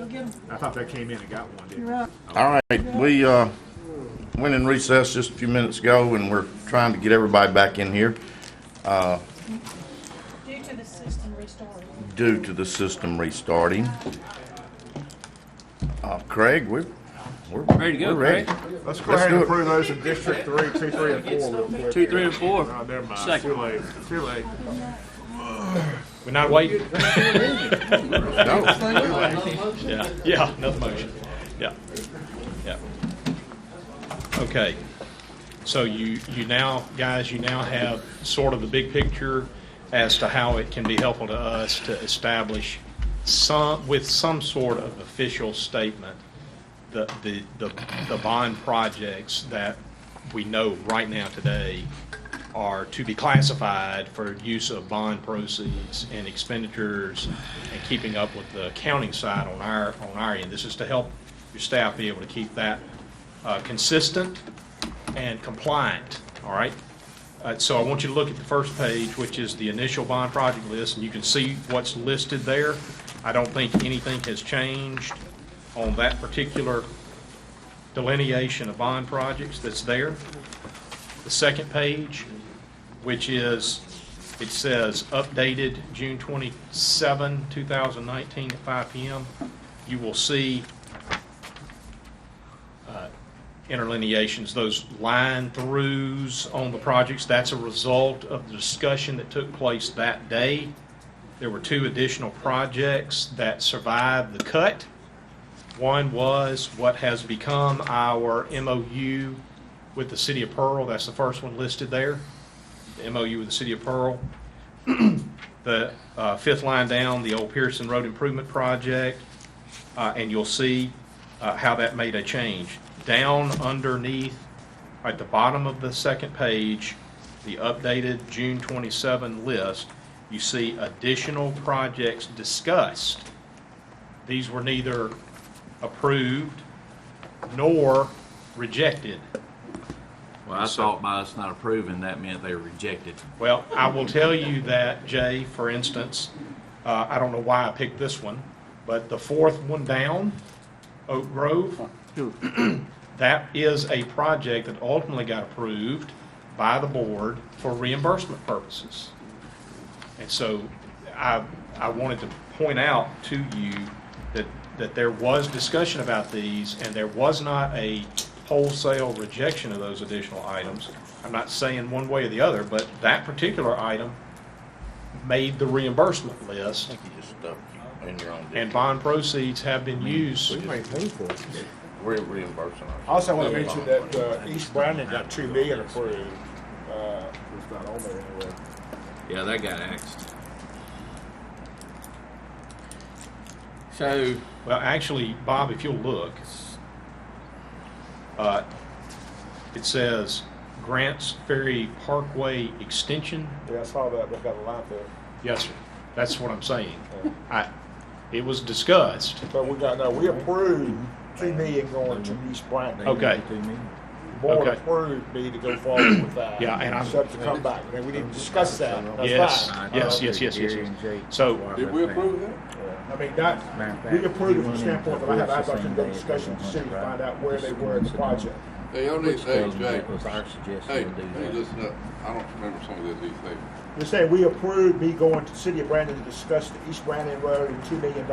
I thought they came in and got one, didn't they? All right, we went in recess just a few minutes ago, and we're trying to get everybody back in here. Due to the system restarting. Due to the system restarting. Craig, we're Ready to go, we're ready. Craig? Let's go ahead and approve those in District 3, 2, 3, and 4 real quick. 2, 3, and 4. Oh, never mind. Second. Too late. Too late. We're not waiting. No. Yeah, another motion. Yeah. Okay. So you now, guys, you now have sort of the big picture as to how it can be helpful to us to establish with some sort of official statement the bond projects that we know right now today are to be classified for use of bond proceeds and expenditures and keeping up with the accounting side on our end. This is to help your staff be able to keep that consistent and compliant, all right? So I want you to look at the first page, which is the initial bond project list, and you can see what's listed there. I don't think anything has changed on that particular delineation of bond projects that's there. The second page, which is, it says updated June 27, 2019 at 5 p.m. You will see interlineations, those line throughs on the projects. That's a result of the discussion that took place that day. There were 2 additional projects that survived the cut. One was what has become our MOU with the City of Pearl. That's the first one listed there, the MOU with the City of Pearl. The 5th line down, the old Pearson Road Improvement Project, and you'll see how that made a change. Down underneath, at the bottom of the second page, the updated June 27 list, you see additional projects discussed. These were neither approved nor rejected. Well, I thought by us not approving, that meant they were rejected. Well, I will tell you that, Jay, for instance, I don't know why I picked this one, but the 4th one down, Oak Grove, that is a project that ultimately got approved by the board for reimbursement purposes. And so I wanted to point out to you that there was discussion about these, and there was not a wholesale rejection of those additional items. I'm not saying one way or the other, but that particular item made the reimbursement list, I think you just stuck in your own. and bond proceeds have been used. We might pay for it. We're reimbursing ours. I also want to mention that East Brandon got $2 million approved. It's not on there anyway. Yeah, that got axed. So, Well, actually, Bob, if you'll look, it says Grants Ferry Parkway Extension. Yeah, I saw that. They got a line there. Yes, sir. That's what I'm saying. It was discussed. But we approved $2 million going to East Brandon. Okay. The board Okay. approved me to go forward with that. Yeah, and I'm- Subject to come back. And we didn't discuss that. That's Yes, fine. yes. So, Did we approve that? I mean, we approved it from the standpoint that I had to go discussion with the city to find out where they were in the project. Hey, y'all need, hey, Jay, was our suggestion hey, to do hey, that. listen up. I don't remember some of these things. You're saying we approved me going to the city of Brandon to discuss the East Brandon Road and $2 million.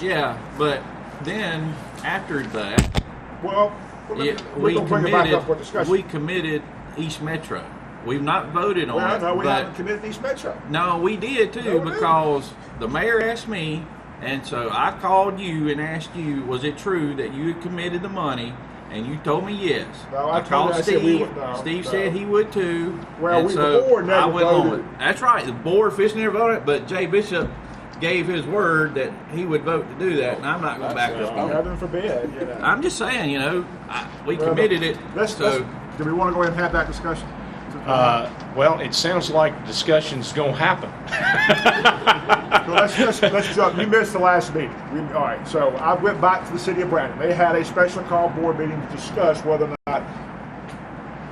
yeah, but then after that, Well, we we're going to bring it back up for discussion. committed East Metro. We've not voted on Well, it, no, we but haven't committed East Metro. no, we did too, No, we because the mayor asked me, and so I called you and asked you, was it true that you had committed the money? And you told me yes. No, I told called you, I Steve. said we would- no, Steve no. said he would too. Well, and the so board never I went on voted. it. That's right. The board officially never voted, but Jay Bishop gave his word that he would vote to do that, and I'm not going to back up on it. Heaven forbid. You know. I'm just saying, we Well, committed it. Let's, So do we want to go ahead and have that discussion? well, it sounds like discussion's going to happen. So let's jump. You missed the last meeting. All right, so I went back to the city of Brandon. They had a special call board meeting to discuss whether or not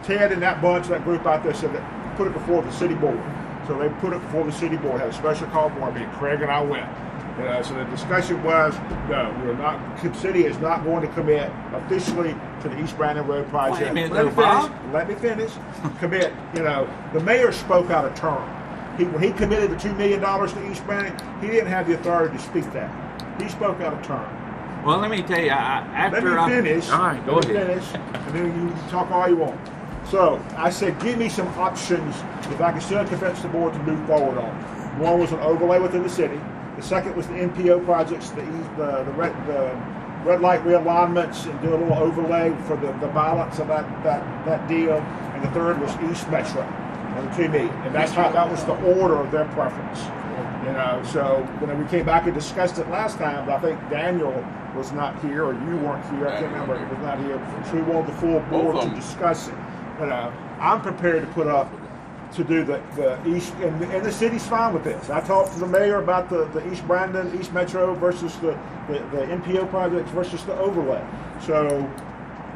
Ted and that bunch, that group out there, said that put it before the city board. So they put it before the city board, had a special call board meeting. Craig and I went. You know, so the discussion was, no, we're not. The city is not going to commit officially to the East Brandon Road project. Wait a minute, Let me though, Bob. finish. Let me finish. Commit. You know, the mayor spoke out of turn. When he committed the $2 million to East Brandon, he didn't have the authority to speak that. He spoke out of turn. Well, let me tell you, Let me finish. All right, go Let me ahead. finish, and then you can talk all you want. So I said, give me some options if I can still convince the board to move forward on. One was an overlay within the city. The second was the NPO projects, the red light realignments, and do a little overlay for the balance of that deal. And the third was East Metro and the $2 million. And that was the order of their preference. You know, so when we came back and discussed it last time, but I think Daniel was not here, or you weren't here. I can't remember. He was not here. So we wanted the full board to discuss it. But I'm prepared to put up to do the East, and the city's fine with this. I talked to the mayor about the East Brandon, East Metro versus the NPO projects versus the overlay. So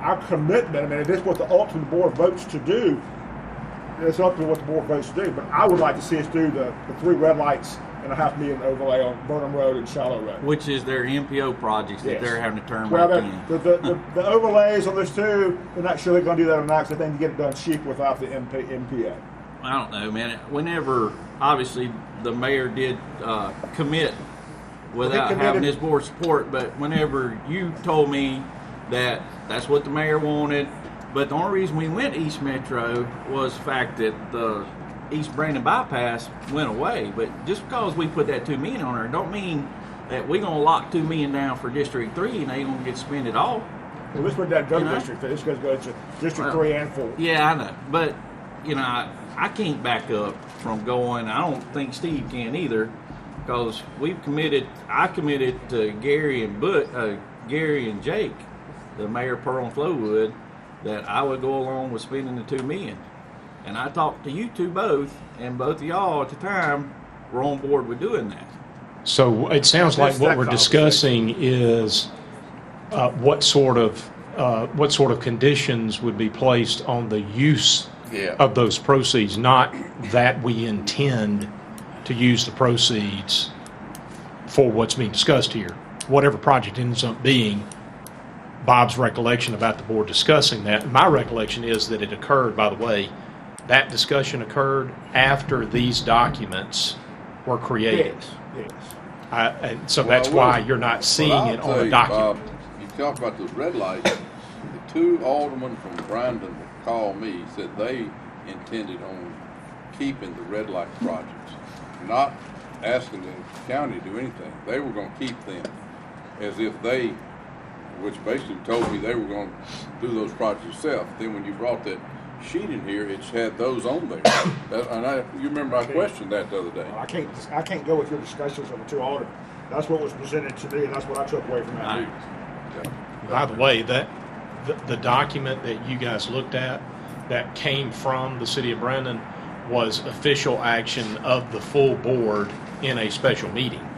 our commitment, I mean, if this is what the ultimate board votes to do, it's up to what the board votes to do. But I would like to see us do the 3 red lights and a $500,000 overlay on Burnham Road and Shallow Road. Which is their MPO projects that they're having to turn Well, back in. the overlays on those 2, they're not sure they're going to do that or not, because they think you get it done cheap without the MPO. I don't know, man. Whenever, obviously, the mayor did commit without having his board support, but whenever you told me that that's what the mayor wanted, but the only reason we went East Metro was the fact that the East Brandon bypass went away. But just because we put that $2 million on there, don't mean that we're going to lock $2 million down for District 3 and they going to get spent it all. Well, let's put that go You know? district. This goes to District 3 and 4. Yeah, I know. But, you know, I can't back up from going. I don't think Steve can either, because I committed to Gary and Jake, the mayor of Pearl and Flowood, that I would go along with spending the $2 million. And I talked to you two both, and both of y'all at the time were on board with doing that. So it sounds like what we're discussing is what sort of conditions would be placed on the use of those proceeds, not that we intend to use the proceeds for what's being discussed here. Whatever project ends up being, Bob's recollection about the board discussing that, my recollection is that it occurred, by the way, that discussion occurred after these documents were created. Yes. And so that's why you're not seeing it on the document. Bob, you talk about those red lights. The 2 aldermen from Brandon called me, said they intended on keeping the red light projects, not asking the county to do anything. They were going to keep them as if they, which basically told me they were going to do those projects themselves. Then when you brought that sheet in here, it had those on there. You remember I questioned that the other day. I can't go with your discussions on the 2 aldermen. That's what was presented to me, and that's what I took away from that meeting. By the way, that the document that you guys looked at that came from the city of Brandon was official action of the full board in a special meeting.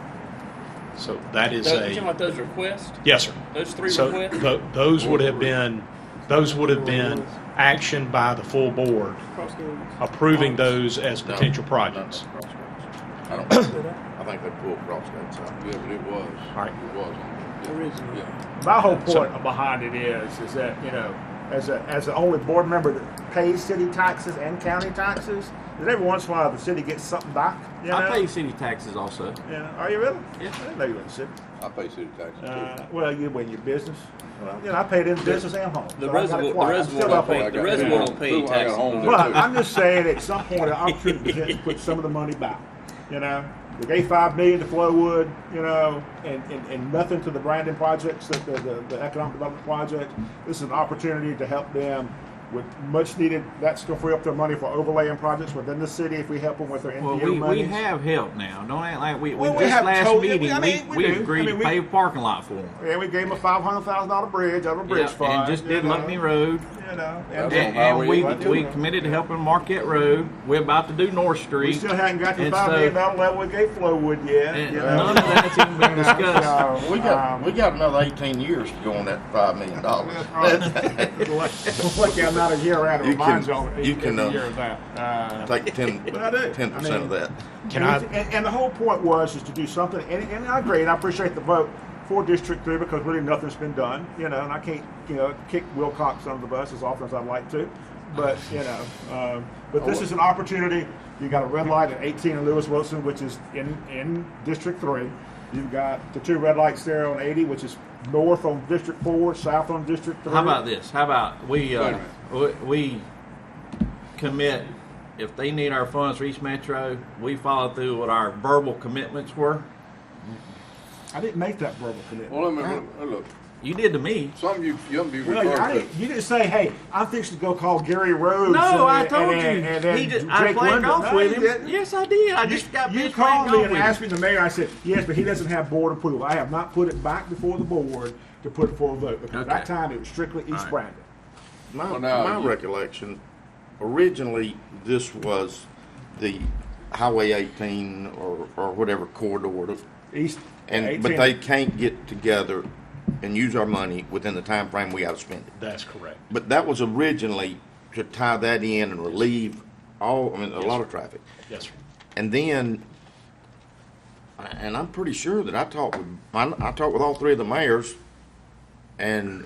So that is You talking about those requests? yes, sir. Those 3 So requests? those would have been action by the full board approving those as potential projects. I don't think they pulled Crossroads out. Yeah, but it was. All right. It was. Yeah. My whole point behind it is that, you know, as the only board member that pays city taxes and county taxes, that every once in a while the city gets something back. You know? I pay city taxes also. Yeah. Are you really? Yeah. I didn't know you were in the city. I pay city taxes too. Well, you when your business. Well, you know, I paid in business and home. The so I got it reservoir, twice. I'm still up on it. the reservoir don't pay I got taxes. homes on there, it. Well, too. I'm just saying at some point the opportunity presents to put some of the money back. You know, we gave $5 million to Flowood, you know, and nothing to the Brandon projects, the economic development project. This is an opportunity to help them with much needed. That's going to free up their money for overlaying projects within the city if we help them with their Well, NPO we monies. have help now. Don't act like we Well, we just have last totally- meeting I mean, we we do. agreed I mean, to pay a parking lot for them. Yeah, we gave them a $500,000 bridge out of a bridge fund. And just did you know. Luckney Road. You know, That's And, on Highway we 82. committed to helping Marquette Road. We're about to do North Street. we still haven't got to the And $5 so- million level we gave Flowood yet. And you know. none of that's even been discussed. We got another 18 years to go on that $5 million. Lucky I'm not about a year out. It You reminds can- you of you every can, year of that. Take But I do. 10% I mean, of that. And the whole point was is to do something, and I agree, and I appreciate the vote for District 3 because really nothing's been done, and I can't, kick Wilcox under the bus as often as I'd like to, but, but this is an opportunity. You got a red light at 18 and Lewis Wilson, which is in District 3. You've got the 2 red lights there on 80, which is north on District 4, south on District 3. How about this? How about Wait a we commit, if they need our funds for East Metro, we follow through what our verbal commitments were. I didn't make that verbal commitment. Well, let me look. You did to me. Some of you young people Well, refer to. you didn't say, "Hey, I'm fixing to go call Gary Rhodes." No, I and told you. And then He did, Jake I played London. golf No, with you him. didn't. Yes, I did. I just got You finished called playing me golf and with asked him. me, the mayor. I said, "Yes, but he doesn't have board approval. I have not put it back before the board to put it for a vote because Okay. that time it was strictly East right. Brandon." My, Well, now, my you- recollection, originally, this was the Highway 18 or whatever corridor, East, but 18. they can't get together and use our money within the time frame we got to spend it. That's correct. But that was originally to tie that in and relieve a lot of traffic. Yes, sir. And then, and I'm pretty sure that I talked with all 3 of the mayors, and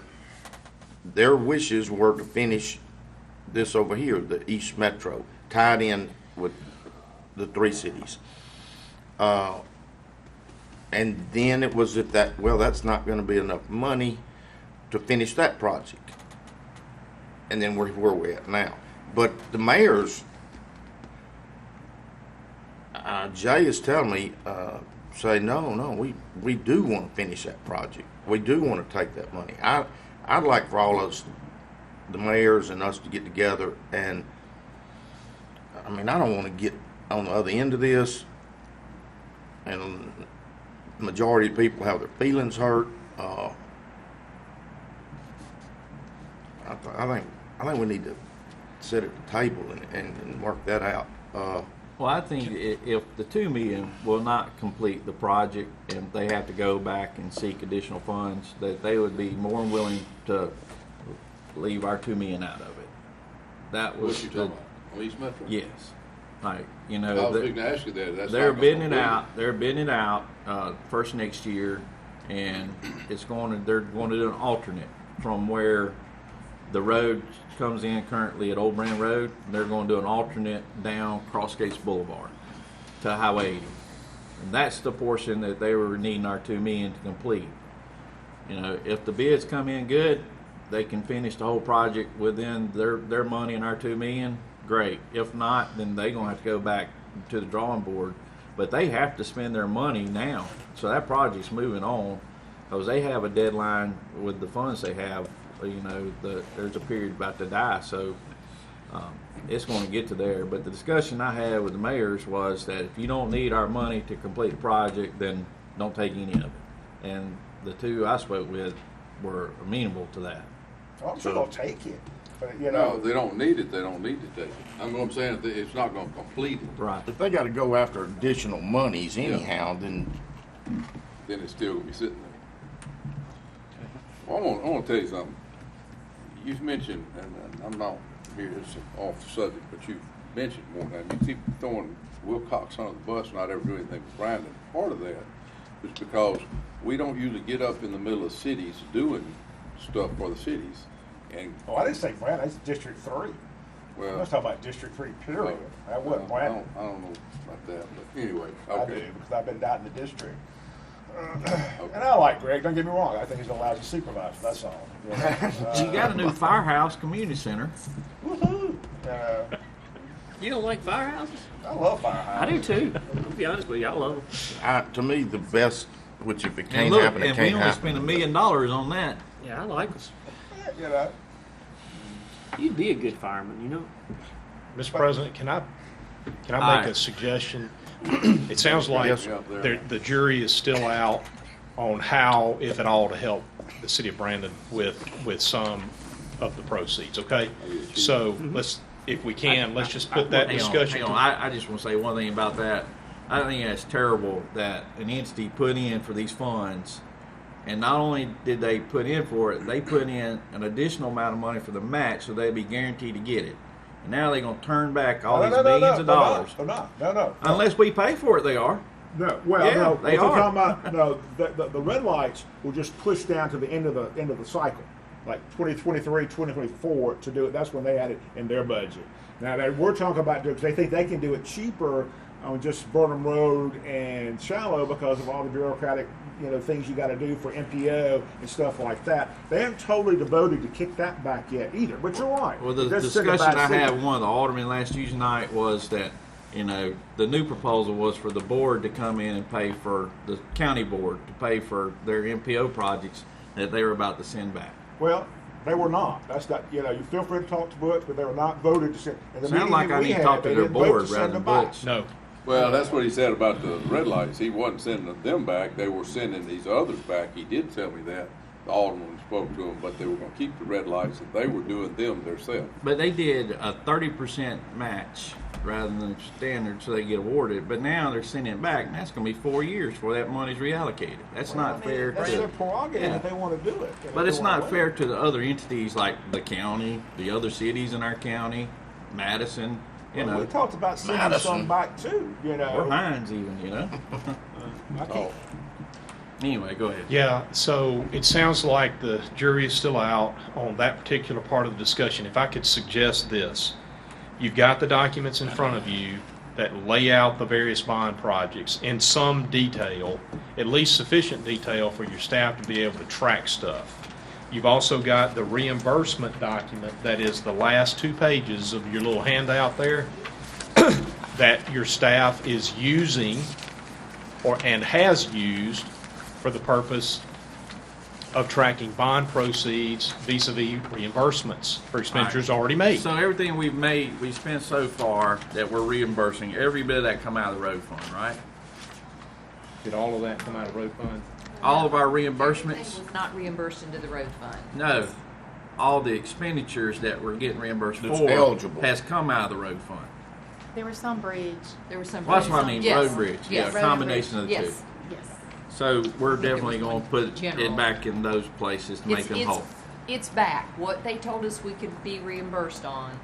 their wishes were to finish this over here, the East Metro, tied in with the 3 cities. And then it was that's not going to be enough money to finish that project. And then where we're at now. But the mayors, Jay is telling me, say, no, we do want to finish that project. We do want to take that money. I'd like for all us, the mayors and us to get together and, I don't want to get on the other end of this and the majority of people have their feelings hurt. I think we need to sit at the table and work that out. Well, I think if the $2 million will not complete the project and they have to go back and seek additional funds, that they would be more than willing to leave our $2 million out of it. That was What you talking about? On East Metro? yes, like I was the- going to ask you that. That's they're not gonna bidding it complete out. They're bidding it out first next year, and they're going to do an alternate from where the road comes in currently at Old Brand Road. They're going to do an alternate down Crossgates Boulevard to Highway 80, and that's the portion that they were needing our $2 million to complete. If the bids come in good, they can finish the whole project within their money and our $2 million. Great. If not, then they're going to have to go back to the drawing board. But they have to spend their money now. So that project's moving on because they have a deadline with the funds they have. There's a period about to die. So it's going to get to there. But the discussion I had with the mayors was that if you don't need our money to complete the project, then don't take any of it. And the 2 I spoke with were amenable to that. Well, I'm sure they'll take it, but No, if they don't need it, they don't need to take it. I'm saying that it's not going to complete it. Right. If they got to go after additional monies anyhow, then Then it's still going to be sitting there. Well, I want to tell you something. You've mentioned, and I'm not here, it's off the subject, but you've mentioned more than that. You keep throwing Wilcox under the bus and not ever do anything with Brandon. Part of that is because we don't usually get up in the middle of cities doing stuff for the cities. And Oh, I didn't say Brandon. That's District 3. I well, was talking about District 3, period. That wasn't Brandon. I don't know about that, but anyway, I okay. do, because I've been down in the district. And I like Greg, don't get me wrong. I think he's a lousy supervisor, that's all. You got a new firehouse community center. Woohoo! You don't like firehouses? I love Firehouse. I do too. I'll be honest with you, I love them. to me the best, which if it And can't look, happen, it and we can't only happen. spent $1 million on that. Yeah, I like them. You'd be a good fireman, Mr. President, can I Aye. make a suggestion? It sounds like Yes, the jury is still out on how, if at all, to help the city of Brandon with some of the proceeds, okay? So if we can, let's just put that discussion. Hang on. I just want to say one thing about that. I think that's terrible that an entity put in for these funds And not only did they put in for it, they put in an additional amount of money for the match, so they'd be guaranteed to get it. And now they're going to turn back all these millions of dollars. No. Unless we pay for it, they are. No, well, Yeah, no. they what are. you're talking about, no, the red lights will just push down to the end of the cycle, like 2023, 2024 to do it. That's when they had it in their budget. Now we're talking about because they think they can do it cheaper on just Burnham Road and Shallow because of all the bureaucratic things you got to do for MPO and stuff like that. They haven't totally devoted to kick that back yet either. But you're right. Well, the Just sitting discussion back I had seat. with one of the aldermen last Tuesday night was that, the new proposal was for the board to come in and pay for the county board to pay for their MPO projects that they were about to send back. Well, they were not. That's not. You feel free to talk to Butch, but they were not voted to send. And the Sound meeting like that I we need to had, talk to they their didn't vote board to rather send than them back. Butch. No. Well, that's what he said about the red lights. He wasn't sending them back. They were sending these others back. He did tell me that. The alderman spoke to them, but they were going to keep the red lights, and they were doing them themselves. But they did a 30% match rather than standard so they get awarded. But now they're sending it back, and that's going to be 4 years before that money's reallocated. That's not fair That's their to. prerogative Yeah. if they want to do it. But it's not fair to the other entities like the county, the other cities in our county, Madison. We talked about sending Madison. some back too. Or Hines even. I can't. Anyway, go ahead. Yeah, so it sounds like the jury is still out on that particular part of the discussion. If I could suggest this, you've got the documents in front of you that lay out the various bond projects in some detail, at least sufficient detail for your staff to be able to track stuff. You've also got the reimbursement document that is the last 2 pages of your little handout there that your staff is using and has used for the purpose of tracking bond proceeds vis-a-vis reimbursements for expenditures already made. So everything we've spent so far that we're reimbursing, every bit of that come out of the road fund, right? Did all of that come out of road fund? All of our Everything reimbursements? was not reimbursed into the road fund. No. All the expenditures that we're getting reimbursed That's for eligible. has come out of the road fund. There was some bridge. There was some. Well, that's what I mean, Yes. road bridge. Yes. Yeah, a combination of the two. Yes. Yes. So we're definitely going to put it General. back in those places to make them whole. It's back. What they told us we could be reimbursed on,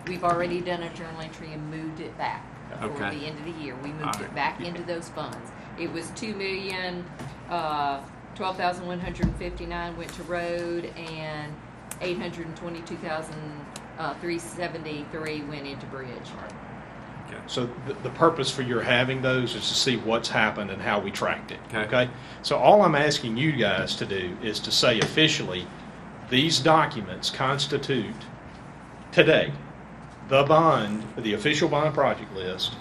we've already done a journal entry and moved it back for Okay. the end of the year. We moved All it right. back into those funds. It was 2,012,159 went to road, and 822,373 went into bridge. So the purpose for your having those is to see what's happened and how we tracked it. Okay. So all I'm asking you guys to do is to say officially, these documents constitute today the bond, the official bond project list,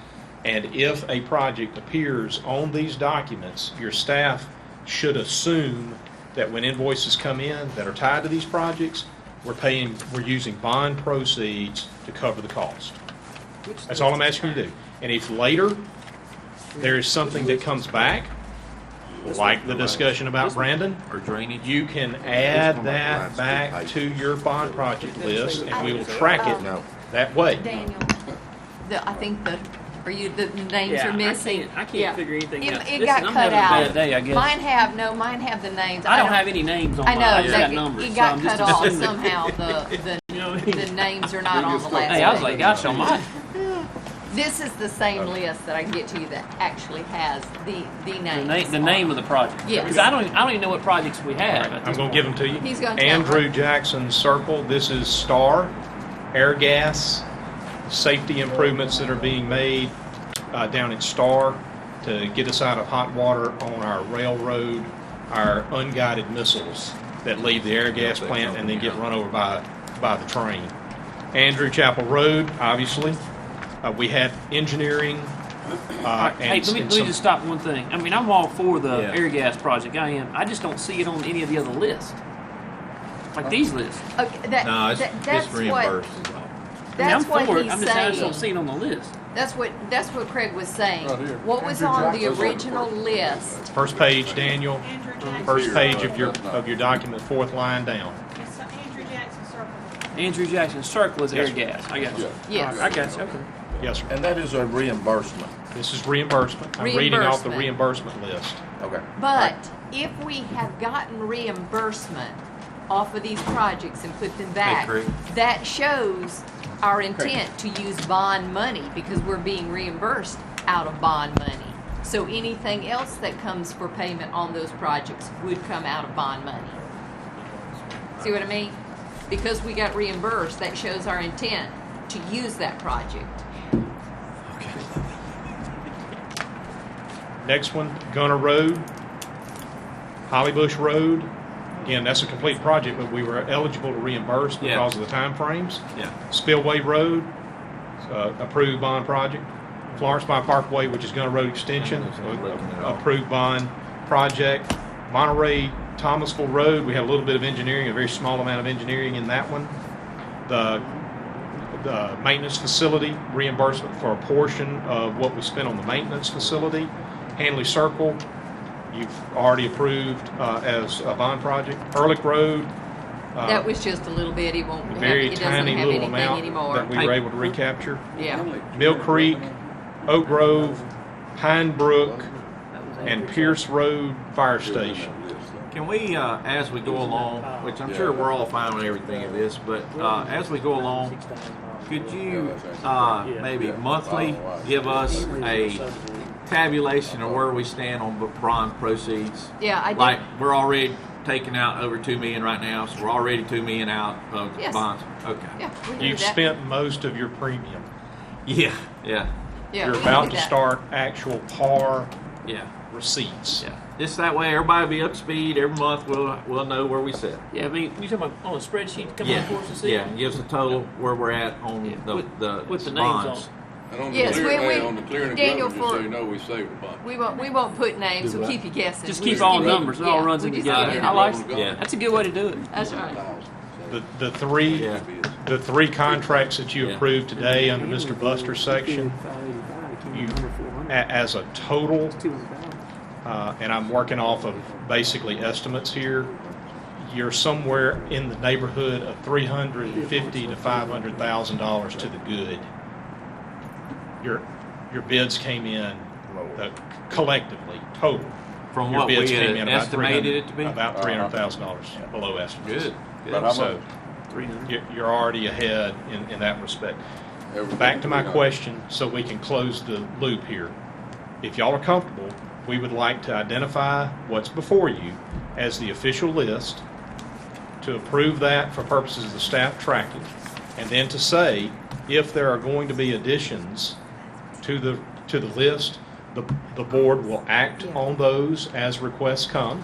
and if a project appears on these documents, your staff should assume that when invoices come in that are tied to these projects, we're using bond proceeds to cover the cost. That's all I'm asking you to do. And if later there is something that comes back, like the discussion about Brandon, Or drainage. you can add that back to your bond project list, and we will track it No. that way. Daniel, I think the names are missing. I can't Yeah. figure anything It, out. it Listen, got I'm cut having out. a bad day, I guess. Mine have the names. I don't have any names on I mine. know, I just got they- numbers. it so got I'm just cut off assuming. somehow. You know what I mean? The names are not on the last Hey, I was page. like, gosh almighty. This is the same list that I can get to you that actually has the names. The name of the project. Yes. Because I don't even know what projects we have. at I'm this going to give them point. to you. He's gonna tell Andrew me. Jackson Circle. This is STAR, air gas, safety improvements that are being made down in STAR to get us out of hot water on our railroad, our unguided missiles that leave the air gas plant and then get run over by the train. Andrew Chapel Road, obviously. We had engineering. Hey, let me just stop one thing. I mean, I'm all for the air gas project. I am. I just don't see it on any of the other lists. Like these lists. Okay, No, it's that's reimbursed. That's I'm what for it. he's I just don't see saying. it on the list. That's what Craig was saying. Right here. What was Andrew on the Jackson. original list? First page, Daniel. Mm-hmm. Andrew Jackson. First page of your document, fourth line down. Yes, Andrew Jackson Circle. Andrew Jackson Circle is Yes, air gas. I got you. Yes. All right, I got you. Okay. Yes, sir. And that is a reimbursement. This is reimbursement. I'm reading off the Reimbursement. reimbursement list. Okay. But if we have gotten reimbursement off of these projects and put them back, correct. that shows our intent to use bond money because we're being reimbursed out of bond money. So anything else that comes for payment on those projects would come out of bond money. See what I mean? Because we got reimbursed, that shows our intent to use that project. Next one, Gunner Road, Holly Bush Road. Again, that's a complete project, but we were eligible to reimburse because of the time frames. Yeah. Spillway Road, approved bond project. Florence Mine Parkway, which is Gunner Road Extension, approved bond project. Monterey Thomasville Road, we had a little bit of engineering, a very small amount of engineering in that one. The maintenance facility reimbursement for a portion of what we spent on the maintenance facility. Hanley Circle, you've already approved as a bond project. Ehrlich Road. That was just a little bit. He won't have, Very he doesn't tiny have little anything amount anymore. that we were able to recapture. Yeah. Mill Creek, Oak Grove, Pine Brook, and Pierce Road Fire Station. Can we, as we go along, which I'm sure we're all fine with everything of this, but as we go along, could you maybe monthly give us a tabulation of where we stand on bond proceeds? Yeah, I did. Like, we're already taking out over $2 million right now, so we're already $2 million out of Yes. bonds. Okay. Yeah, we can do You've that. spent most of your premium. Yeah. Yeah. Yeah, You're we can about do to that. start actual par Yeah. receipts. Yeah. Just that way, everybody will be up to speed. Every month, we'll know where we sit. Yeah, I mean, you talking about on a spreadsheet coming Yeah. on for us to see? Yeah. Gives a total where we're at on Yeah. the With the names bonds. And on the Yes, clear, we- on the clearing Daniel, equipment, just so for- you know, we saved a bunch. We won't put names. We'll keep you guessing. Just We keep all give the you- numbers. It all yeah, runs we in just together. give I you like the- Yeah. That's a good way to do it. That's right. The three Yeah. the three contracts that you Yeah. approved today under Mr. Buster's section, you as a total, and I'm working off of basically estimates here, you're somewhere in the neighborhood of $350,000 to $500,000 to the good. Your bids came in collectively total. From Your what we bids had came in about estimated it to be? about $300,000 below estimates. Good. About how So much? 300. you're already ahead in that respect. Everything Back to my 300. question, so we can close the loop here. If y'all are comfortable, we would like to identify what's before you as the official list, to approve that for purposes of the staff tracking, and then to say if there are going to be additions to the list, the board will act on those as requests come,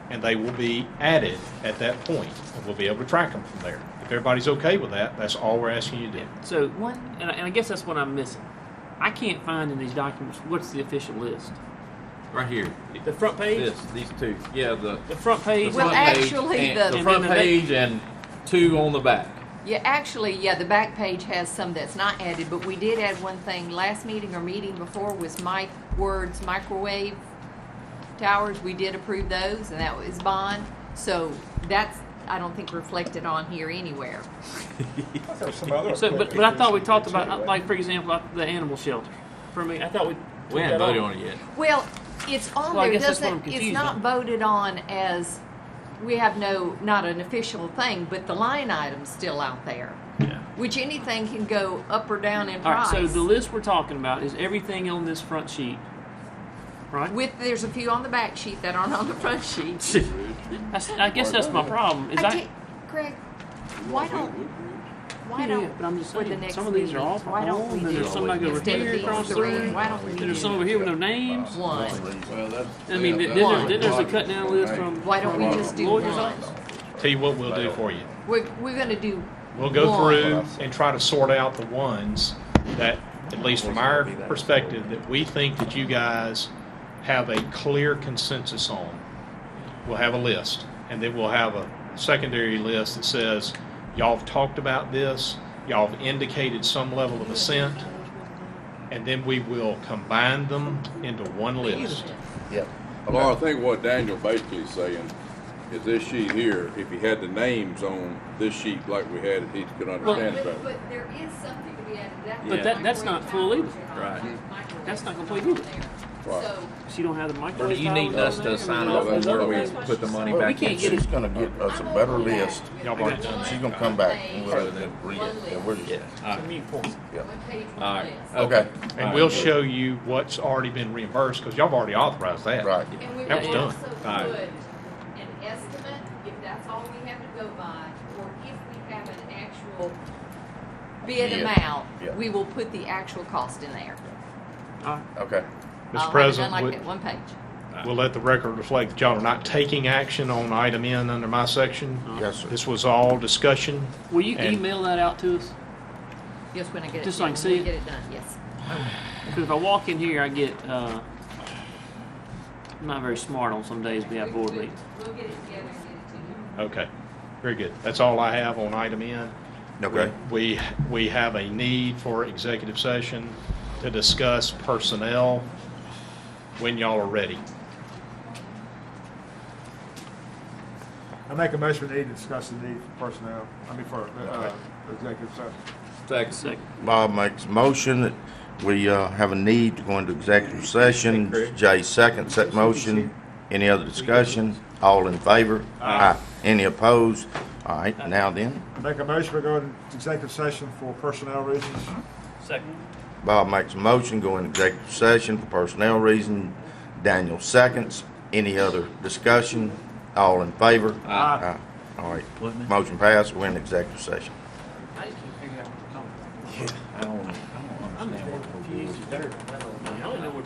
and they will be added at that point, and we'll be able to track them from there. If everybody's okay with that, that's all we're asking you to do. So, and I guess that's what I'm missing. I can't find in these documents what's the official list. Right here. The front page? These two. Yeah, the front page? Well, front page actually, and the- the front and then the page and two on the back. Yeah, actually, the back page has some that's not added, but we did add one thing last meeting or meeting before was Mike Word's microwave towers. We did approve those, and that was bond. So that's, I don't think, reflected on here anywhere. So, but I thought we talked about, like, for example, the animal shelter. For me, I thought We haven't voted on it yet. Well, it's on Well, I there, guess that's what I'm it's confused not on. voted on as, we have not an official thing, but the line item's still out there. Yeah. Which anything can go up or down in All right, price. so the list we're talking about is everything on this front sheet, right? There's a few on the back sheet that aren't on the front sheet. I guess that's my problem. Is Greg, why don't, Yeah, but I'm just for the saying, next some of these are meeting, off. why don't we Then do, there's some like over instead of here these across the three, room. why don't we Then do there's some over here with no names. one? Well, that's. I mean, yeah, then that's there's a what cut down list from. Why don't we from just do Lloyd's one? office. Tell you what we'll do for you. We're gonna do We'll go one. through and try to sort out the ones that, at least from our perspective, that we think that you guys have a clear consensus on. We'll have a list, and then we'll have a secondary list that says, y'all have talked about this, y'all have indicated some level of assent, and then we will combine them into one list. Yep. Well, I think what Daniel basically is saying is this sheet here, if he had the names on this sheet like we had it, he could understand it better. But there is something to be added. But that's not full either. Right. That's not complete either. Right. So, She don't have the Or microwave. do you need towers us on to there? sign I mean, off on those where other we things- put the money Well, back we can't in? get She's gonna get us a better list. Y'all got it. She's gonna come back and we'll read it. And we're, Yeah. All right. Send me a point. yeah. one page, All one right. list. Okay, And we'll show you what's already been reimbursed, because y'all have already authorized that. right. And we That was will done. also put Alright. an estimate, if that's all we have to go by, or if we have an actual bid Yeah. amount, Yeah. we will put the actual cost in there. All right. Okay. I'll have Mr. it President, done like we- that, one page. we'll let the record reflect that y'all are not taking action on item N under my section. Yes, sir. This was all discussion. Will you And- email that out to us? Just when I get it. Just so I done, can see when we it? Get it done, yes. Because if I walk in here, I get. I'm not very smart on some days. We have board meetings. We'll get it together and get it to you. Okay, very good. That's all I have on item N. Okay. We have a need for executive session to discuss personnel when y'all are ready. I make a motion we need to discuss the need for personnel, for executive session. Second. Second. Bob makes a motion that we have a need to go into executive session. Jay seconds that motion. Any other discussion? All in favor? Aye. Any opposed? All right, now then, I make a motion we go into executive session for personnel reasons. Second. Bob makes a motion, go into executive session for personnel reason. Daniel seconds. Any other discussion? All in favor? Aye. All right, motion passed, we're in executive session. I just can't figure out what to call it. I don't understand what we're doing. I don't know what